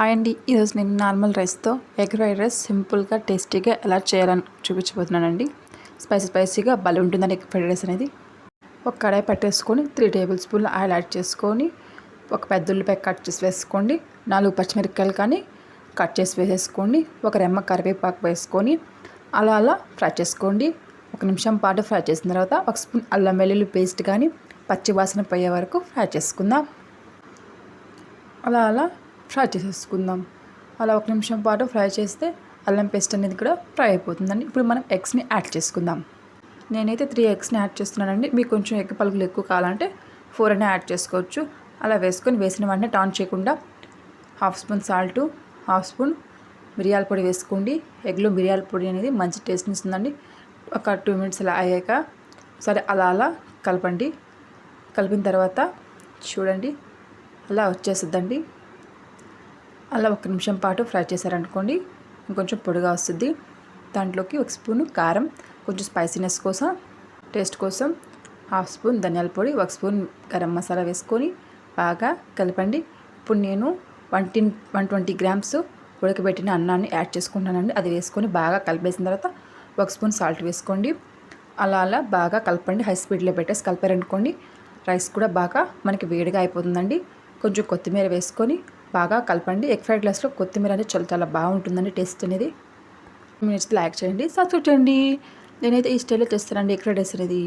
Hi అండి. ఈరోజు నేను నార్మల్ రైస్తో ఎగ్ ఫ్రైడ్ రైస్ సింపుల్గా టేస్టీగా ఎలా చేయాలని చూపించబోతున్నానండి. స్పైసీగా భలే ఉంటుందండి ఎగ్ ఫ్రైడ్ రైస్ అనేది. ఒక కడాయి పట్టేసుకొని 3 టేబుల్ స్పూన్ల ఆయిల్ యాడ్ చేసుకొని ఒక పెద్ద ఉల్లిపాయ కట్ చేసి వేసుకోండి. 4 పచ్చిమిరపకాయలు కానీ కట్ చేసి వేసేసుకోండి. ఒక రెమ్మ కరివేపాకు వేసుకొని అలా ఫ్రై చేసుకోండి. 1 నిమిషం పాటు ఫ్రై చేసిన తర్వాత 1 స్పూన్ అల్లం వెల్లుల్లి పేస్ట్ కానీ పచ్చి వాసన పోయే వరకు ఫ్రై చేసుకుందాం. అలా ఫ్రై చేసేసుకుందాం. అలా 1 నిమిషం పాటు ఫ్రై చేస్తే అల్లం పేస్ట్ అనేది కూడా ఫ్రై అయిపోతుందండి. ఇప్పుడు మనం ఎగ్స్ని యాడ్ చేసుకుందాం. నేనైతే 3 ఎగ్స్ని యాడ్ చేస్తున్నానండి. మీకు కొంచెం ఎగ్ పలుకులు ఎక్కువ కావాలంటే 4 అయినా యాడ్ చేసుకోవచ్చు. అలా వేసిన వెంటనే టర్న్ చేయకుండా 1/2 స్పూన్ సాల్టు, 1/2 స్పూన్ మిరియాల పొడి వేసుకోండి. ఎగ్లో మిరియాల పొడి అనేది మంచి టేస్ట్ని ఇస్తుందండి. ఒక 2 మినిట్స్ అలా అయ్యాక సరే అలా కలపండి. కలిపిన తర్వాత చూడండి అలా వచ్చేస్తుందండి. అలా 1 నిమిషం పాటు ఫ్రై చేశారనుకోండి ఇంకొంచెం పొడిగా వస్తుంది. దాంట్లోకి 1 స్పూన్ కారం, కొంచెం స్పైసీనెస్ కోసం టేస్ట్ కోసం 1/2 స్పూన్ ధనియాల పొడి, 1 స్పూన్ గరం మసాలా వేసుకొని బాగా కలపండి. ఇప్పుడు నేను 120 గ్రామ్స్ ఉడకబెట్టిన అన్నాన్ని యాడ్ చేసుకుంటానండి. అది వేసుకొని బాగా కలిపేసిన తర్వాత 1 స్పూన్ సాల్ట్ వేసుకోండి. అలా బాగా కలపండి. హై స్పీడ్లో పెట్టేసి కలిపారనుకోండి రైస్ కూడా బాగా మనకి వేడిగా అయిపోతుందండి. కొంచెం కొత్తిమీర వేసుకొని బాగా కలపండి. ఎగ్ ఫ్రైడ్ రైస్లో కొత్తిమీర అనేది చాలా బాగుంటుందండి టేస్ట్ అనేది. మినిట్స్ లైక్ చేయండి, సబ్స్క్రైబ్ చేయండి. నేనైతే ఈ స్టైల్లో చేస్తానండి ఎగ్ ఫ్రైడ్ రైస్ అనేది.